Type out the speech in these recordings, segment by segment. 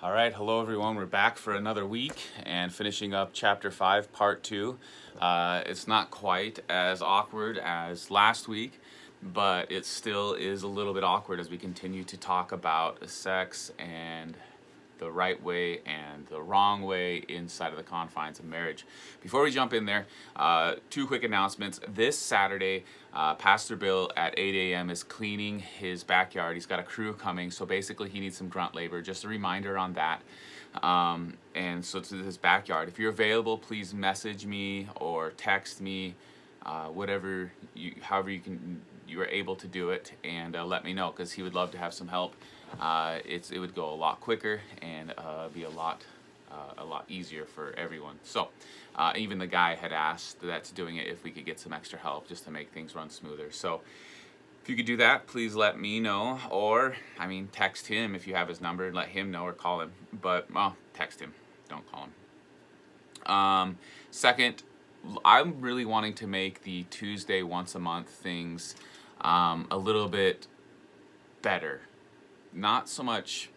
All right, hello everyone. We're back for another week and finishing up chapter 5, part 2. It's not quite as awkward as last week, but it still is a little bit awkward as we continue to talk about sex and the right way and the wrong way inside of the confines of marriage. Before we jump in there, two quick announcements. This Saturday, Pastor Bill at 8 a.m. is cleaning his backyard. He's got a crew coming, so basically he needs some grunt labor. Just a reminder on that. And so to his backyard. If you're available, please message me or text me, however you are able to do it, and let me know, because he would love to have some help. It would go a lot quicker and be a lot easier for everyone. So even the guy had asked that's doing it if we could get some extra help just to make things run smoother. So if you could do that, please let me know, or text him if you have his number and let him know, or call him. But text him, don't call him. Second, I'm really wanting to make the Tuesday once a month things a little bit better. Not so much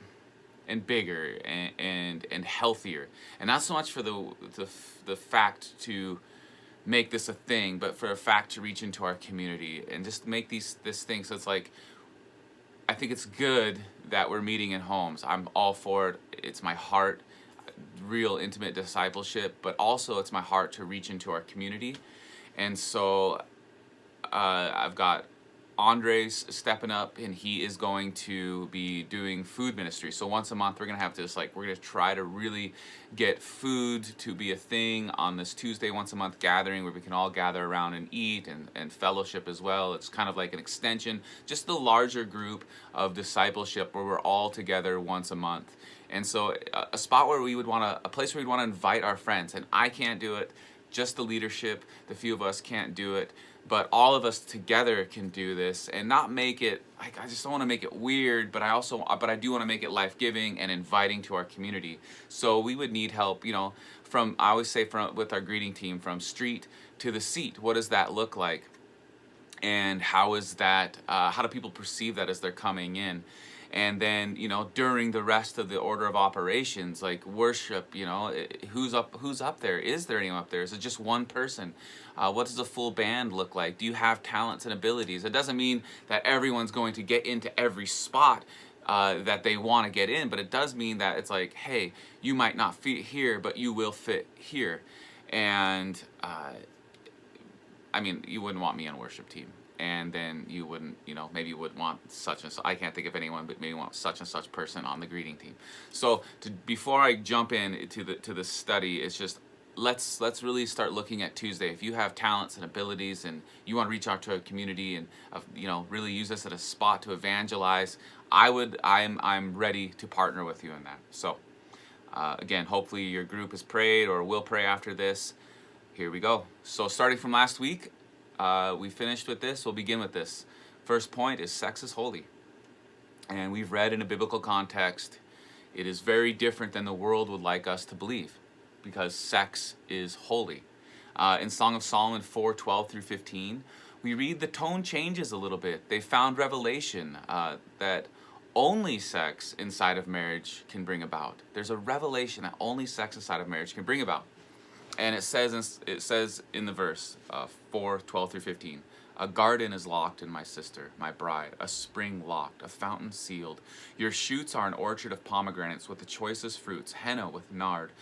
and bigger and healthier, and not so much for the fact to make this a thing, but for a fact to reach into our community and just make this thing. So it's like, I think it's good that we're meeting in homes. I'm all for it. It's my heart, real intimate discipleship, but also it's my heart to reach into our community. And so I've got Andres stepping up, and he is going to be doing food ministry. So once a month we're going to have this, we're going to try to really get food to be a thing on this Tuesday once a month gathering where we can all gather around and eat and fellowship as well. It's kind of like an extension, just the larger group of discipleship where we're all together once a month. And so a spot where a place where we'd want to invite our friends. And I can't do it, just the leadership, the few of us can't do it. But all of us together can do this, and not make it, I just don't want to make it weird, but I do want to make it life-giving and inviting to our community. So we would need help, I always say with our greeting team, from street to the seat. What does that look like? And how do people perceive that as they're coming in? And then, during the rest of the order of operations, like worship, who's up there? Is there anyone up there? Is it just one person? What does a full band look like? Do you have talents and abilities? It doesn't mean that everyone's going to get into every spot that they want to get in, but it does mean that it's like, hey, you might not fit here, but you will fit here. And you wouldn't want me on worship team. And then you wouldn't, maybe you would want such and such. I can't think of anyone, but maybe want such and such person on the greeting team. So before I jump in to the study, it's just let's really start looking at Tuesday. If you have talents and abilities and you want to reach out to a community and really use this as a spot to evangelize, I'm ready to partner with you in that. So again, hopefully your group has prayed or will pray after this. Here we go. So starting from last week, we finished with this. We'll begin with this. First point is sex is holy. And we've read in a biblical context, it is very different than the world would like us to believe, because sex is holy. In Song of Solomon 4:12 through 15, we read the tone changes a little bit. They found revelation that only sex inside of marriage can bring about. There's a revelation that only sex inside of marriage can bring about. And it says in the verse 4:12 through 15, a garden is locked in my sister, my bride, a spring locked, a fountain sealed. Your shoots are an orchard of pomegranates with the choicest fruits, henna with nard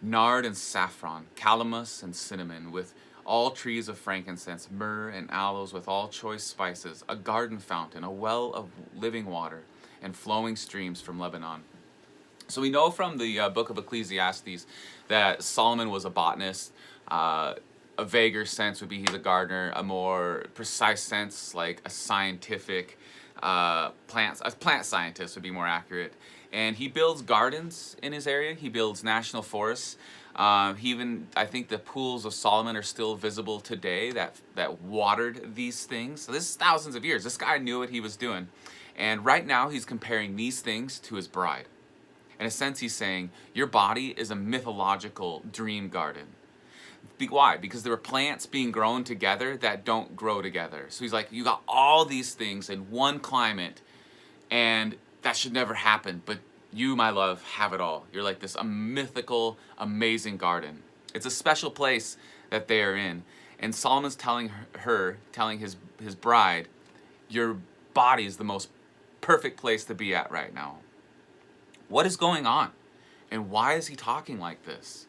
and saffron, calamus and cinnamon, with all trees of frankincense, myrrh and aloes, with all choice spices, a garden fountain, a well of living water, and flowing streams from Lebanon. So we know from the book of Ecclesiastes that Solomon was a botanist. A vaguer sense would be he's a gardener. A more precise sense, like a scientific a plant scientist would be more accurate. And he builds gardens in his area. He builds national forests. I think the pools of Solomon are still visible today that watered these things. So this is thousands of years. This guy knew what he was doing. And right now he's comparing these things to his bride. In a sense, he's saying, your body is a mythological dream garden. Why? Because there are plants being grown together that don't grow together. So he's like, you got all these things in one climate, and that should never happen. But You, my love, have it all. You're like this mythical, amazing garden. It's a special place that they are in. And Solomon's telling telling his bride, your body is the most perfect place to be at right now. What is going on? And why is he talking like this?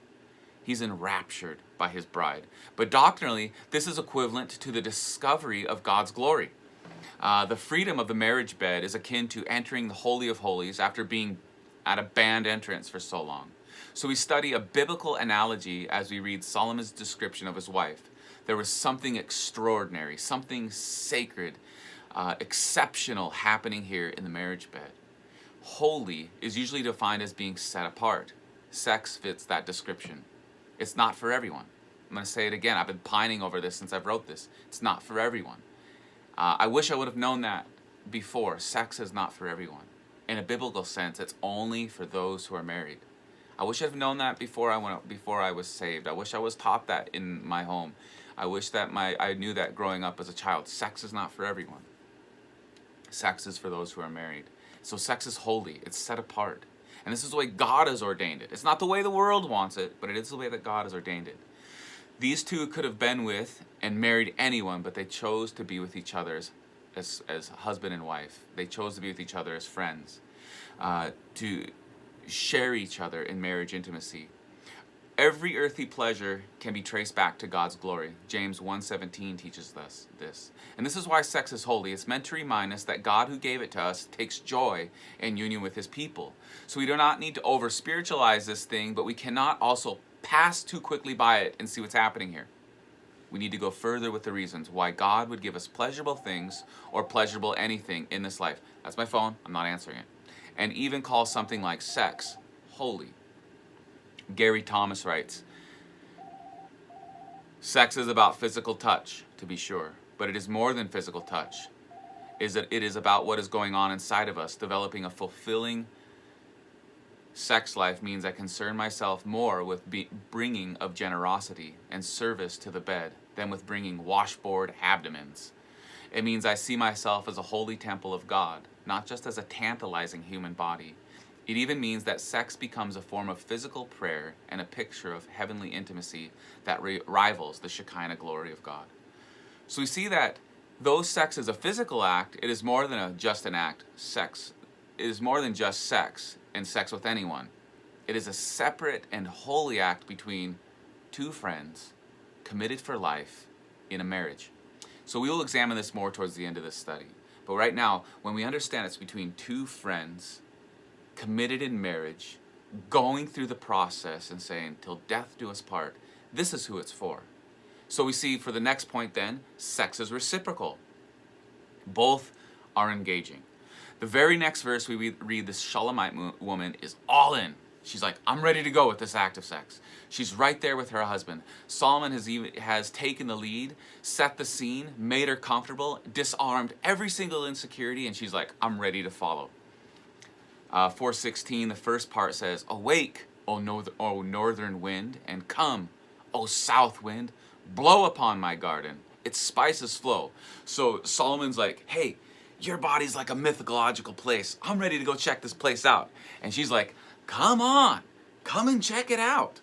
He's enraptured by his bride. But doctrinally, this is equivalent to the discovery of God's glory. The freedom of the marriage bed is akin to entering the Holy of Holies after being at a banned entrance for so long. So we study a biblical analogy as we read Solomon's description of his wife. There was something extraordinary, something sacred, exceptional happening here in the marriage bed. Holy is usually defined as being set apart. Sex fits that description. It's not for everyone. I'm going to say it again. I've been pining over this since I've wrote this. It's not for everyone. I wish I would have known that before. Sex is not for everyone. In a biblical sense, it's only for those who are married. I wish I'd have known that before I was saved. I wish I was taught that in my home. I wish that I knew that growing up as a child. Sex is not for everyone. Sex is for those who are married. So sex is holy. It's set apart. And this is the way God has ordained it. It's not the way the world wants it, but it is the way that God has ordained it. These two could have been with and married anyone, but they chose to be with each other as husband and wife. They chose to be with each other as friends, to share each other in marriage intimacy. Every earthly pleasure can be traced back to God's glory. James 1:17 teaches us this. And this is why sex is holy. It's meant to remind us that God who gave it to us takes joy in union with his people. So we do not need to over-spiritualize this thing, but we cannot also pass too quickly by it and see what's happening here. We need to go further with the reasons why God would give us pleasurable things or pleasurable anything in this life. That's my phone. I'm not answering it. And even call something like sex holy. Gary Thomas writes, sex is about physical touch, to be sure, but it is more than physical touch. It is about what is going on inside of us. Developing a fulfilling sex life means I concern myself more with bringing of generosity and service to the bed than with bringing washboard abdomens. It means I see myself as a holy temple of God, not just as a tantalizing human body. It even means that sex becomes a form of physical prayer and a picture of heavenly intimacy that rivals the Shekinah glory of God. So we see that though sex is a physical act, it is more than just an act. Sex is more than just sex and sex with anyone. It is a separate and holy act between two friends committed for life in a marriage. So we will examine this more towards the end of this study. But right now, when we understand it's between two friends committed in marriage, going through the process and saying, till death do us part, this is who it's for. So we see for the next point then, sex is reciprocal. Both are engaging. The very next verse we read, this Shulamite woman is all in. She's like, I'm ready to go with this act of sex. She's right there with her husband. Solomon has taken the lead, set the scene, made her comfortable, disarmed every single insecurity, and she's like, I'm ready to follow. 4:16, the first part says, awake, O northern wind, and come, O south wind, blow upon my garden. Its spices flow. So Solomon's like, hey, your body's like a mythological place. I'm ready to go check this place out. And she's like, come on, come and check it out.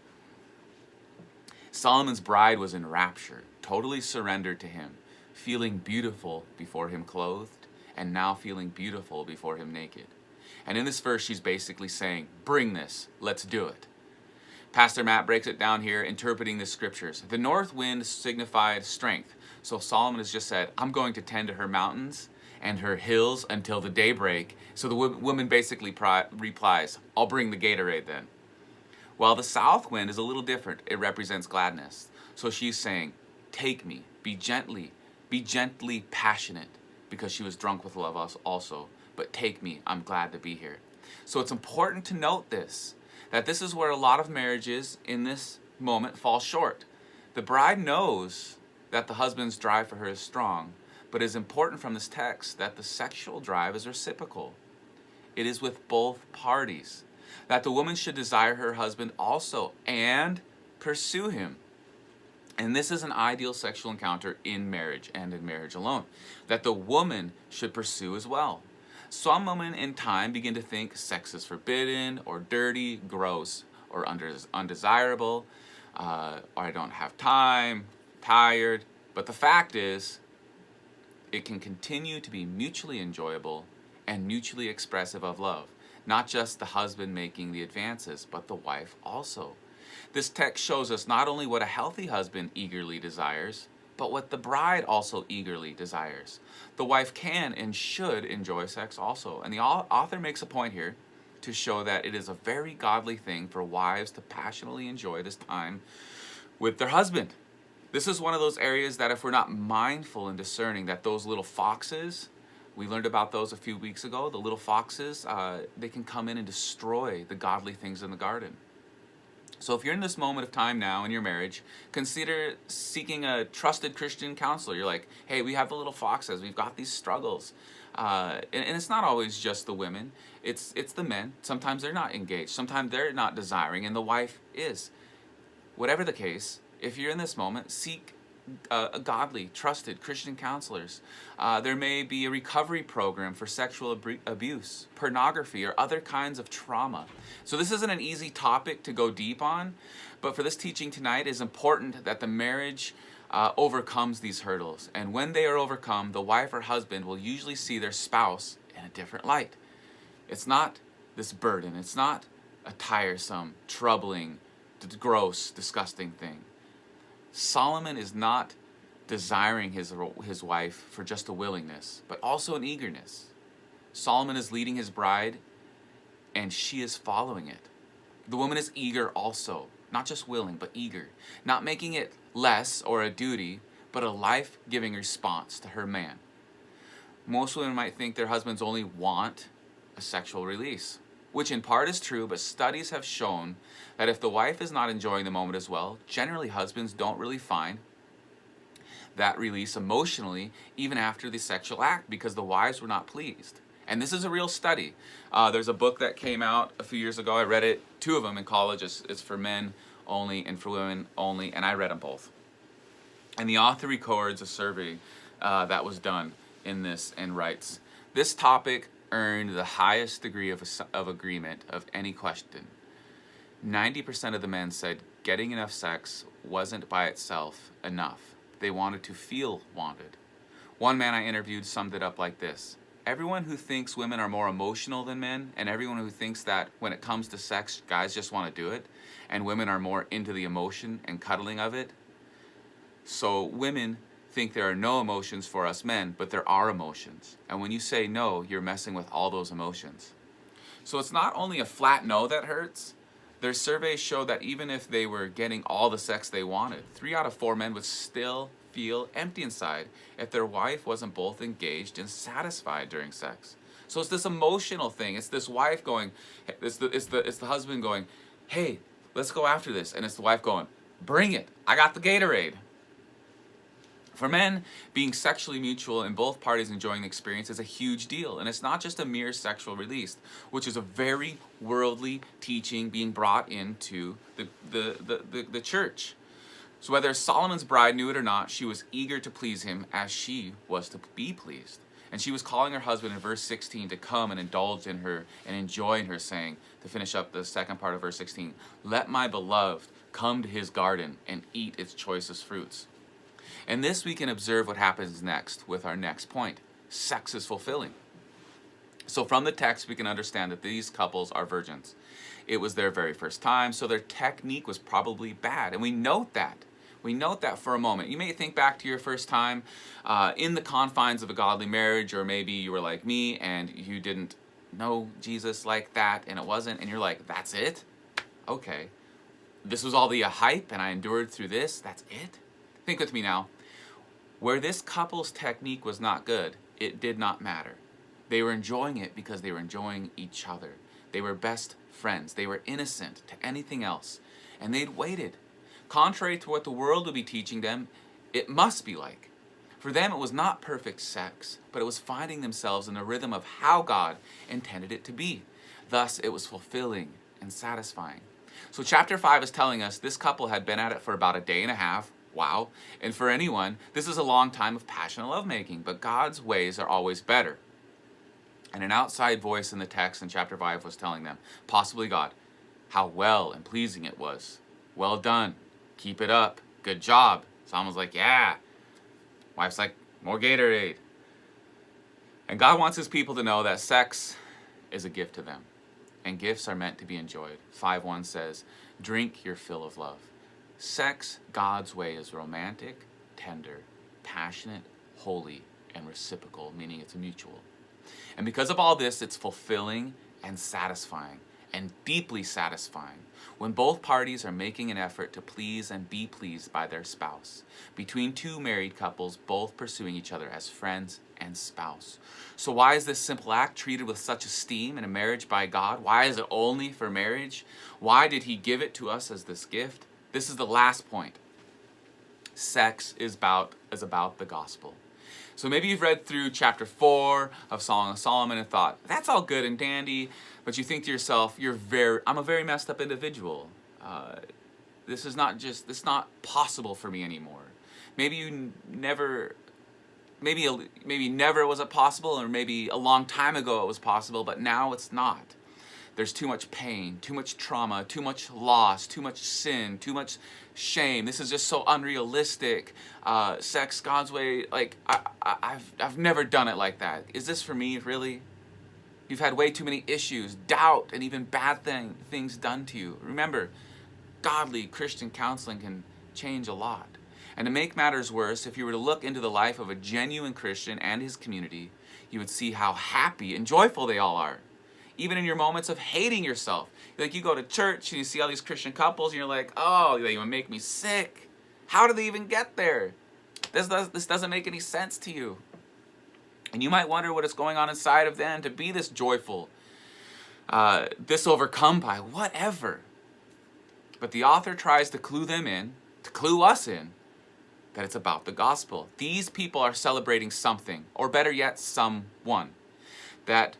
Solomon's bride was enraptured, totally surrendered to him, feeling beautiful before him clothed, and now feeling beautiful before him naked. And in this verse, she's basically saying, bring this, let's do it. Pastor Matt breaks it down here, interpreting the scriptures. The north wind signified strength. So Solomon has just said, I'm going to tend to her mountains and her hills until the daybreak. So the woman basically replies, I'll bring the Gatorade then. While the south wind is a little different. It represents gladness. So she's saying, take me, be gently passionate, because she was drunk with love also. But take me, I'm glad to be here. So it's important to note this, that this is where a lot of marriages in this moment fall short. The bride knows that the husband's drive for her is strong, but it is important from this text that the sexual drive is reciprocal. It is with both parties. That the woman should desire her husband also and pursue him. And this is an ideal sexual encounter in marriage and in marriage alone. That the woman should pursue as well. Some women in time begin to think sex is forbidden or dirty, gross, or undesirable, or I don't have time, tired. But the fact is, it can continue to be mutually enjoyable and mutually expressive of love. Not just the husband making the advances, but the wife also. This text shows us not only what a healthy husband eagerly desires, but what the bride also eagerly desires. The wife can and should enjoy sex also. And the author makes a point here to show that it is a very godly thing for wives to passionately enjoy this time with their husband. This is one of those areas that if we're not mindful and discerning that those little foxes, we learned about those a few weeks ago, the little foxes, they can come in and destroy the godly things in the garden. So if you're in this moment of time now in your marriage, consider seeking a trusted Christian counselor. You're like, hey, we have the little foxes. We've got these struggles. And it's not always just the women. It's the men. Sometimes they're not engaged. Sometimes they're not desiring, and the wife is. Whatever the case, if you're in this moment, seek a godly, trusted Christian counselors. There may be a recovery program for sexual abuse, pornography, or other kinds of trauma. So this isn't an easy topic to go deep on, but for this teaching tonight, it is important that the marriage overcomes these hurdles. And when they are overcome, the wife or husband will usually see their spouse in a different light. It's not this burden. It's not a tiresome, troubling, gross, disgusting thing. Solomon is not desiring his wife for just a willingness, but also an eagerness. Solomon is leading his bride, and she is following it. The woman is eager also, not just willing, but eager, not making it less or a duty, but a life-giving response to her man. Most women might think their husbands only want a sexual release, which in part is true, but studies have shown that if the wife is not enjoying the moment as well, generally husbands don't really find that release emotionally even after the sexual act because the wives were not pleased. And this is a real study. There's a book that came out a few years ago. I read it, 2 of them in college. It's for men only and for women only, and I read them both. And the author records a survey that was done in this and writes, this topic earned the highest degree of agreement of any question. 90% of the men said getting enough sex wasn't by itself enough. They wanted to feel wanted. One man I interviewed summed it up like this: everyone who thinks women are more emotional than men, and everyone who thinks that when it comes to sex, guys just want to do it, and women are more into the emotion and cuddling of it. So women think there are no emotions for us men, but there are emotions. And when you say no, you're messing with all those emotions. So it's not only a flat no that hurts. Their surveys show that even if they were getting all the sex they wanted, 3 out of 4 men would still feel empty inside if their wife wasn't both engaged and satisfied during sex. So it's this emotional thing. It's this wife going, it's the husband going, hey, let's go after this. And it's the wife going, bring it. I got the Gatorade. For men, being sexually mutual and both parties enjoying the experience is a huge deal. And it's not just a mere sexual release, which is a very worldly teaching being brought into the church. So whether Solomon's bride knew it or not, she was eager to please him as she was to be pleased. And she was calling her husband in verse 16 to come and indulge in her and enjoy in her, saying, to finish up the second part of verse 16, let my beloved come to his garden and eat its choicest fruits. And this we can observe what happens next with our next point. Sex is fulfilling. So from the text we can understand that these couples are virgins. It was their very first time, so their technique was probably bad. And we note that. We note that for a moment. You may think back to your first time in the confines of a godly marriage, or maybe you were like me and you didn't know Jesus like that and it wasn't, and you're like, that's it? Okay. This was all the hype and I endured through this? That's it? Think with me now. Where this couple's technique was not good, it did not matter. They were enjoying it because they were enjoying each other. They were best friends. They were innocent to anything else. And they'd waited. Contrary to what the world would be teaching them, it must be like. For them, it was not perfect sex, but it was finding themselves in the rhythm of how God intended it to be. Thus, it was fulfilling and satisfying. So chapter 5 is telling us this couple had been at it for about a day and a half. Wow. And for anyone, this is a long time of passionate lovemaking, but God's ways are always better. And an outside voice in the text in chapter 5 was telling them, possibly God, how well and pleasing it was. Well done. Keep it up. Good job. Someone's like, yeah. Wife's like, more Gatorade. And God wants his people to know that sex is a gift to them. And gifts are meant to be enjoyed. 5:1 says, drink your fill of love. Sex, God's way, is romantic, tender, passionate, holy, and reciprocal, meaning it's mutual. And because of all this, it's fulfilling and satisfying, and deeply satisfying, when both parties are making an effort to please and be pleased by their spouse. Between two married couples, both pursuing each other as friends and spouse. So why is this simple act treated with such esteem in a marriage by God? Why is it only for marriage? Why did he give it to us as this gift? This is the last point. Sex is about the gospel. So maybe you've read through chapter 4 of Song of Solomon and thought, that's all good and dandy, but you think to yourself, I'm a very messed up individual. This is not possible for me anymore. Maybe never was it possible, or maybe a long time ago it was possible, but now it's not. There's too much pain, too much trauma, too much loss, too much sin, too much shame. This is just so unrealistic. Sex, God's way, like, I've never done it like that. Is this for me, really? You've had way too many issues, doubt, and even bad things done to you. Remember, godly Christian counseling can change a lot. And to make matters worse, if you were to look into the life of a genuine Christian and his community, you would see how happy and joyful they all are. Even in your moments of hating yourself. Like, you go to church and you see all these Christian couples and you're like, oh, they even make me sick. How do they even get there? This doesn't make any sense to you. And you might wonder what is going on inside of them to be this joyful, this overcome by whatever. But the author tries to clue us in, that it's about the gospel. These people are celebrating something, or better yet, someone. That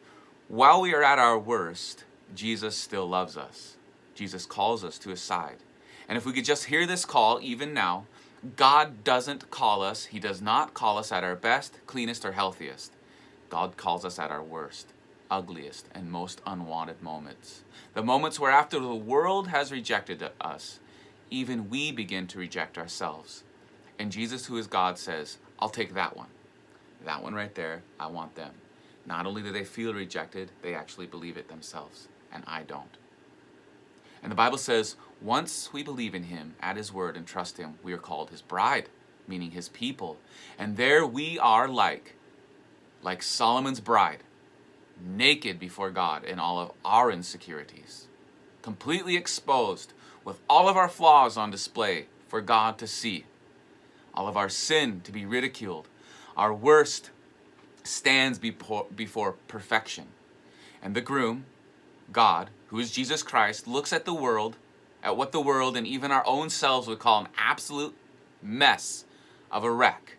while we are at our worst, Jesus still loves us. Jesus calls us to his side. And if we could just hear this call, even now, God doesn't call us. He does not call us at our best, cleanest, or healthiest. God calls us at our worst, ugliest, and most unwanted moments. The moments where after the world has rejected us, even we begin to reject ourselves. And Jesus, who is God, says, I'll take that one. That one right there, I want them. Not only do they feel rejected, they actually believe it themselves, and I don't. And the Bible says, once we believe in him, at his word, and trust him, we are called his bride, meaning his people. And there we are like Solomon's bride, naked before God in all of our insecurities, completely exposed, with all of our flaws on display for God to see, all of our sin to be ridiculed, our worst stands before perfection. And the groom, God, who is Jesus Christ, looks at what the world and even our own selves would call an absolute mess of a wreck.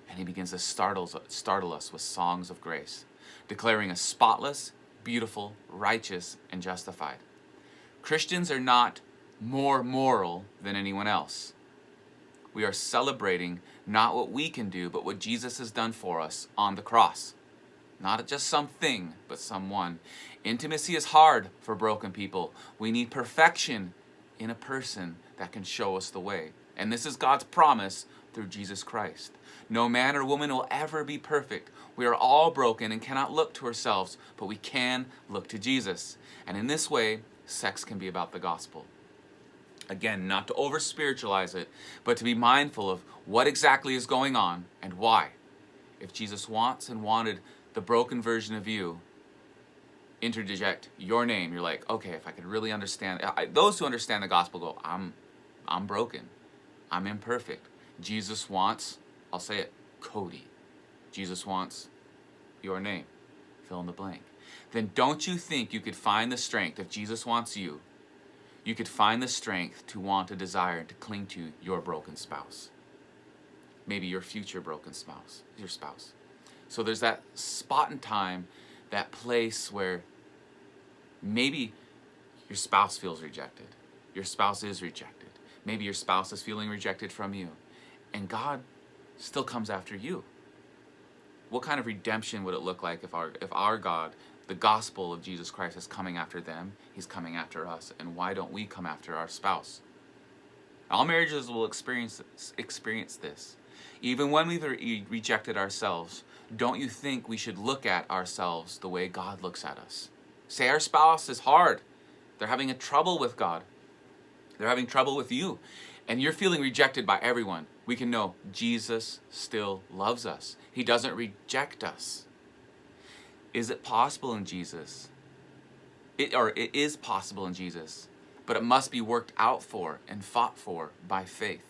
And he begins to startle us with songs of grace, declaring us spotless, beautiful, righteous, and justified. Christians are not more moral than anyone else. We are celebrating not what we can do, but what Jesus has done for us on the cross. Not just something, but someone. Intimacy is hard for broken people. We need perfection in a person that can show us the way. And this is God's promise through Jesus Christ. No man or woman will ever be perfect. We are all broken and cannot look to ourselves, but we can look to Jesus. And in this way, sex can be about the gospel. Again, not to over-spiritualize it, but to be mindful of what exactly is going on and why. If Jesus wants and wanted the broken version of you, interject your name. You're like, okay, if I could really understand. Those who understand the gospel go, I'm broken. I'm imperfect. Jesus wants, I'll say it, Cody. Jesus wants your name. Fill in the blank. Then don't you think you could find the strength, if Jesus wants you, you could find the strength to want, to desire, and to cling to your broken spouse. Maybe your future broken spouse, your spouse. So there's that spot in time, that place where maybe your spouse feels rejected. Your spouse is rejected. Maybe your spouse is feeling rejected from you. And God still comes after you. what kind of redemption would it look like if our God, the gospel of Jesus Christ, is coming after them, he's coming after us, and why don't we come after our spouse? All marriages will experience this. Even when we've rejected ourselves, don't you think we should look at ourselves the way God looks at us? Say our spouse is hard. They're having a trouble with God. They're having trouble with you. And you're feeling rejected by everyone. We can know Jesus still loves us. He doesn't reject us. Is it possible in Jesus? It is possible in Jesus, but it must be worked out for and fought for by faith.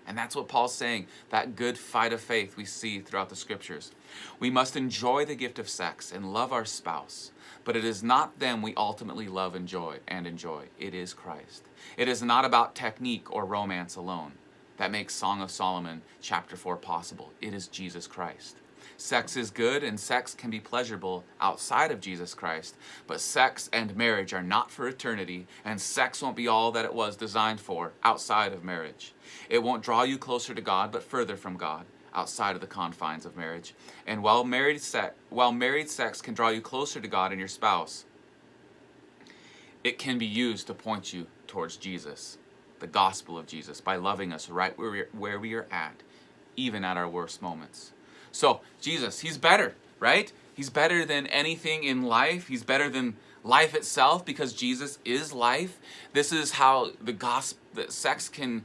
And that's what Paul's saying, that good fight of faith we see throughout the scriptures. We must enjoy the gift of sex and love our spouse, but it is not them we ultimately love and enjoy. It is Christ. It is not about technique or romance alone that makes Song of Solomon chapter 4 possible. It is Jesus Christ. Sex is good and sex can be pleasurable outside of Jesus Christ, but sex and marriage are not for eternity, and sex won't be all that it was designed for outside of marriage. It won't draw you closer to God, but further from God outside of the confines of marriage. And while married sex can draw you closer to God and your spouse, it can be used to point you towards Jesus, the gospel of Jesus, by loving us right where we are at, even at our worst moments. So, Jesus, he's better, right? He's better than anything in life. He's better than life itself because Jesus is life. This is how that sex can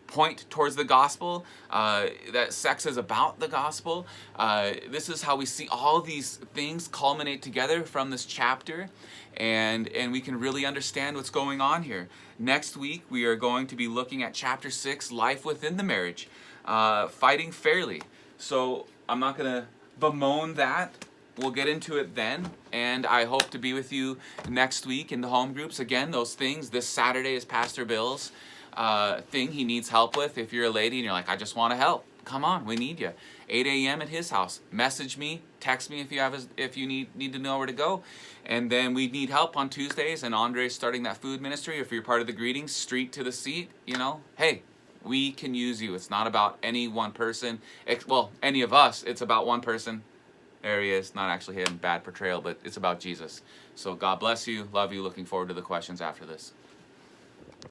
point towards the gospel, that sex is about the gospel. This is how we see all these things culminate together from this chapter, and we can really understand what's going on here. Next week, we are going to be looking at chapter 6, Life Within the Marriage, Fighting Fairly. So I'm not going to bemoan that. We'll get into it then, and I hope to be with you next week in the home groups. Again, those things, this Saturday is Pastor Bill's thing he needs help with. If you're a lady and you're like, I just want to help, come on, we need you. 8 a.m. at his house. Message me, text me if you need to know where to go. And then we need help on Tuesdays, and Andre's starting that food ministry. If you're part of the greetings, street to the seat, hey, we can use you. It's not about any one person. Well, any of us. It's about one person. There he is. Not actually him. Bad portrayal, but it's about Jesus. So God bless you. Love you. Looking forward to the questions after this.